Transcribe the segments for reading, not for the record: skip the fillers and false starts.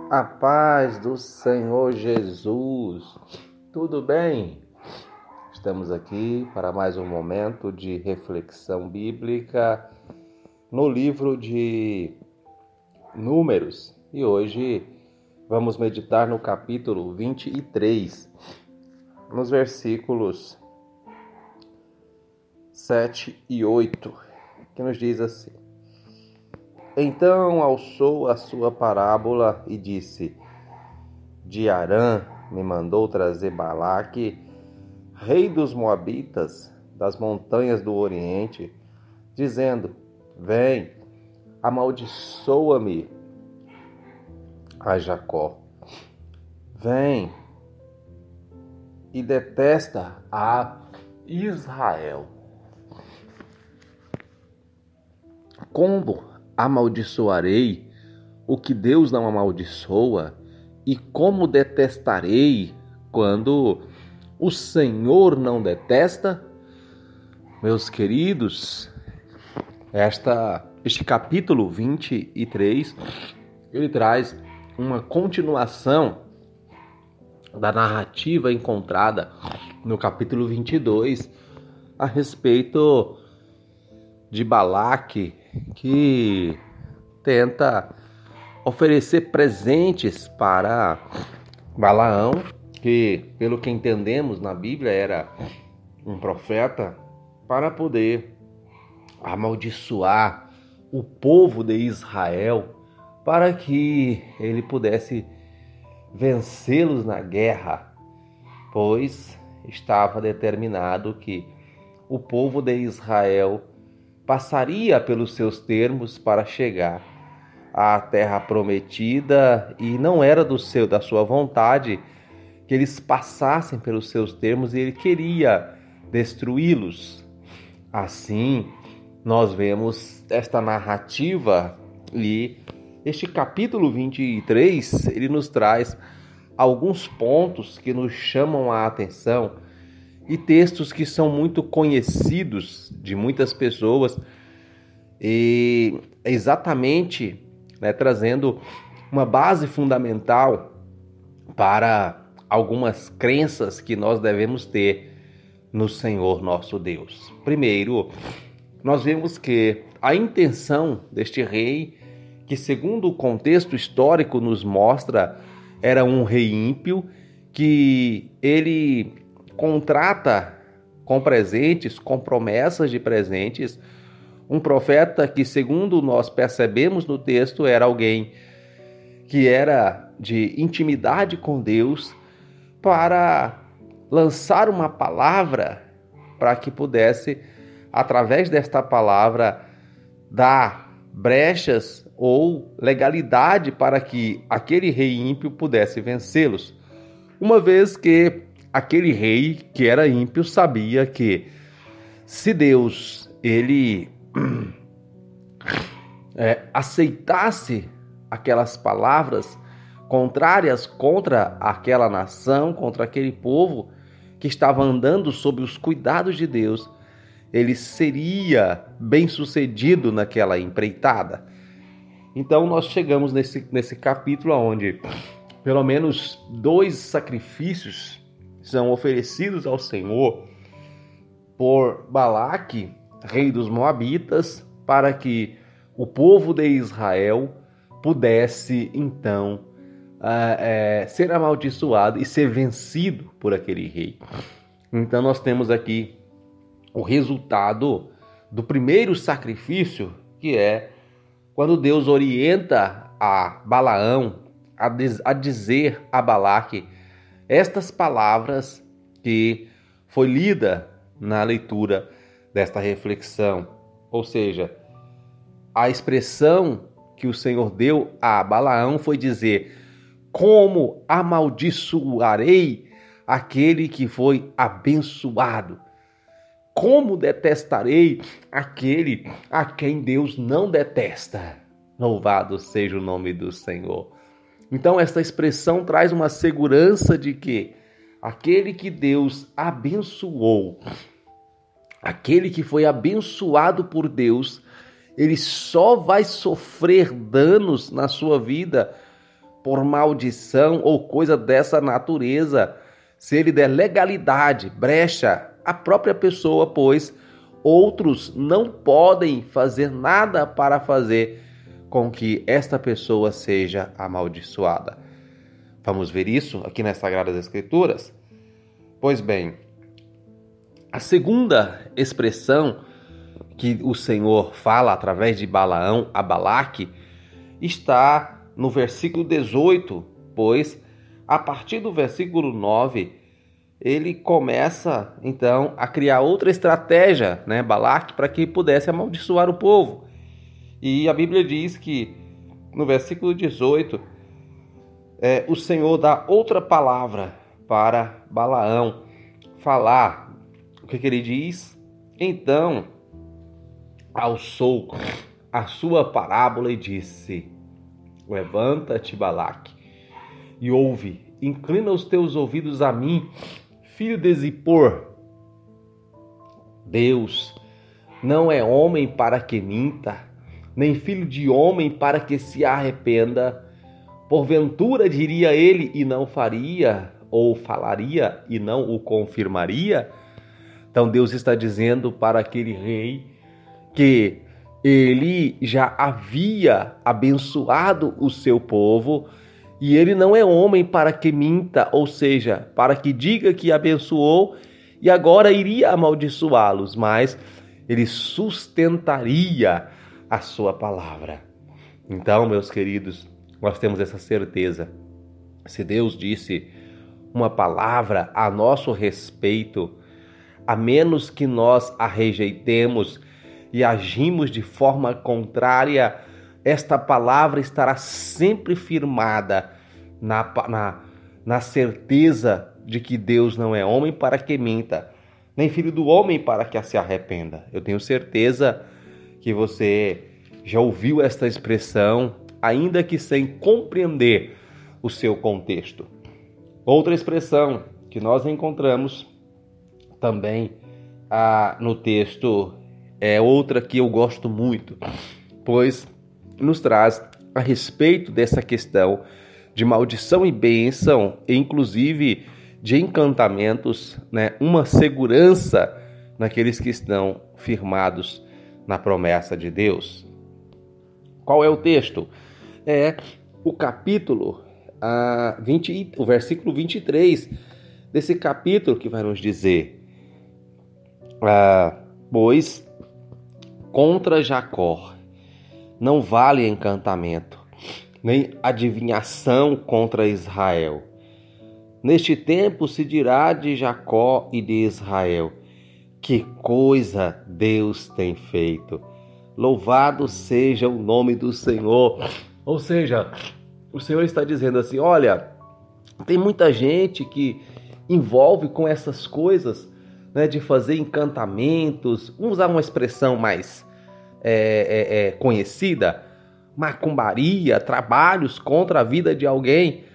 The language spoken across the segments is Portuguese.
A paz do Senhor Jesus. Tudo bem? Estamos aqui para mais um momento de reflexão bíblica no livro de Números. E hoje vamos meditar no capítulo 23, nos versículos 7 e 8, que nos diz assim: Então alçou a sua parábola e disse: De Arã me mandou trazer Balaque, rei dos Moabitas, das montanhas do Oriente, dizendo: Vem, amaldiçoa-me a Jacó. Vem e detesta a Israel. Como amaldiçoarei o que Deus não amaldiçoa? E como detestarei quando o Senhor não detesta? Meus queridos, este capítulo 23, ele traz uma continuação da narrativa encontrada no capítulo 22 a respeito de Balaque, que tenta oferecer presentes para Balaão, que, pelo que entendemos na Bíblia, era um profeta, para poder amaldiçoar o povo de Israel, para que ele pudesse vencê-los na guerra, pois estava determinado que o povo de Israel passaria pelos seus termos para chegar à terra prometida, e não era da sua vontade que eles passassem pelos seus termos, e ele queria destruí-los. Assim, nós vemos esta narrativa, e este capítulo 23, ele nos traz alguns pontos que nos chamam a atenção, e textos que são muito conhecidos de muitas pessoas, e exatamente, trazendo uma base fundamental para algumas crenças que nós devemos ter no Senhor nosso Deus. Primeiro, nós vemos que a intenção deste rei, que segundo o contexto histórico nos mostra, era um rei ímpio, que ele contrata com presentes, com promessas de presentes, um profeta que, segundo nós percebemos no texto, era alguém que era de intimidade com Deus, para lançar uma palavra para que pudesse, através desta palavra, dar brechas ou legalidade para que aquele rei ímpio pudesse vencê-los. Uma vez que aquele rei que era ímpio sabia que, se Deus ele aceitasse aquelas palavras contrárias contra aquela nação, contra aquele povo que estava andando sob os cuidados de Deus, ele seria bem-sucedido naquela empreitada. Então nós chegamos nesse capítulo onde pelo menos 2 sacrifícios são oferecidos ao Senhor por Balaque, rei dos Moabitas, para que o povo de Israel pudesse então ser amaldiçoado e ser vencido por aquele rei. Então nós temos aqui o resultado do primeiro sacrifício, que é quando Deus orienta a Balaão a dizer a Balaque estas palavras que foi lida na leitura desta reflexão. Ou seja, a expressão que o Senhor deu a Balaão foi dizer: como amaldiçoarei aquele que foi abençoado? Como detestarei aquele a quem Deus não detesta? Louvado seja o nome do Senhor. Então, esta expressão traz uma segurança de que aquele que Deus abençoou, aquele que foi abençoado por Deus, ele só vai sofrer danos na sua vida por maldição ou coisa dessa natureza, se ele der legalidade, brecha, a própria pessoa, pois outros não podem fazer nada para fazer com que esta pessoa seja amaldiçoada. Vamos ver isso aqui nas Sagradas Escrituras? Pois bem, a segunda expressão que o Senhor fala através de Balaão a Balaque está no versículo 18, pois a partir do versículo 9, ele começa então a criar outra estratégia, Balaque, para que pudesse amaldiçoar o povo. E a Bíblia diz que no versículo 18, o Senhor dá outra palavra para Balaão falar. O que ele diz? Então alçou a sua parábola e disse: levanta-te, Balaque, e ouve, inclina os teus ouvidos a mim, filho de Zippor. Deus não é homem para que minta, nem filho de homem para que se arrependa. Porventura diria ele e não faria, ou falaria e não o confirmaria? Então Deus está dizendo para aquele rei que ele já havia abençoado o seu povo e ele não é homem para que minta, ou seja, para que diga que abençoou e agora iria amaldiçoá-los, mas ele sustentaria a sua palavra. Então, meus queridos, nós temos essa certeza. Se Deus disse uma palavra a nosso respeito, a menos que nós a rejeitemos e agimos de forma contrária, esta palavra estará sempre firmada na certeza de que Deus não é homem para que minta, nem filho do homem para que se arrependa. Eu tenho certeza que você já ouviu esta expressão, ainda que sem compreender o seu contexto. Outra expressão que nós encontramos também no texto é outra que eu gosto muito, pois nos traz a respeito dessa questão de maldição e bênção, e inclusive de encantamentos, uma segurança naqueles que estão firmados na promessa de Deus. Qual é o texto? É o capítulo 20, o versículo 23 desse capítulo, que vai nos dizer: pois contra Jacó não vale encantamento, nem adivinhação contra Israel. Neste tempo se dirá de Jacó e de Israel: que coisa Deus tem feito! Louvado seja o nome do Senhor. Ou seja, o Senhor está dizendo assim: olha, tem muita gente que envolve com essas coisas, de fazer encantamentos. Vamos usar uma expressão mais conhecida: macumbaria, trabalhos contra a vida de alguém.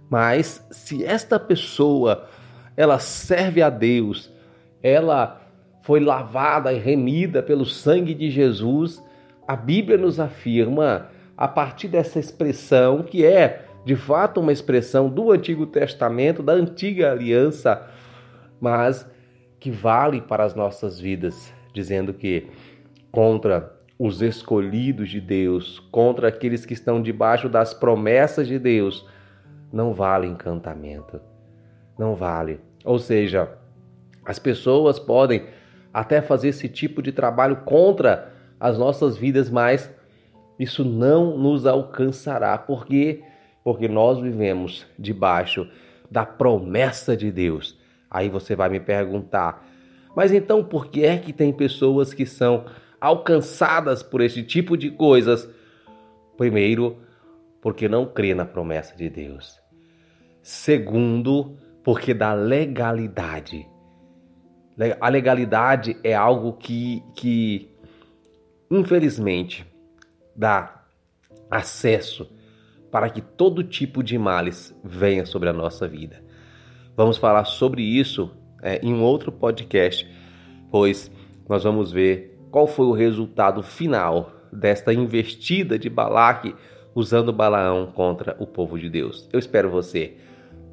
Mas se esta pessoa, ela serve a Deus, ela foi lavada e remida pelo sangue de Jesus, a Bíblia nos afirma, a partir dessa expressão, que é de fato uma expressão do Antigo Testamento, da Antiga Aliança, mas que vale para as nossas vidas, dizendo que contra os escolhidos de Deus, contra aqueles que estão debaixo das promessas de Deus, não vale encantamento, não vale. Ou seja, as pessoas podem até fazer esse tipo de trabalho contra as nossas vidas, mas isso não nos alcançará. Por quê? Porque nós vivemos debaixo da promessa de Deus. Aí você vai me perguntar: mas então por que é que tem pessoas que são alcançadas por esse tipo de coisas? Primeiro, porque não crê na promessa de Deus. Segundo, porque da legalidade. A legalidade é algo que infelizmente, dá acesso para que todo tipo de males venha sobre a nossa vida. Vamos falar sobre isso em um outro podcast, pois nós vamos ver qual foi o resultado final desta investida de Balaque, usando Balaão contra o povo de Deus. Eu espero você.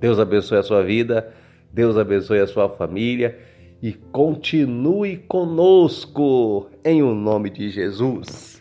Deus abençoe a sua vida, Deus abençoe a sua família e continue conosco em o nome de Jesus.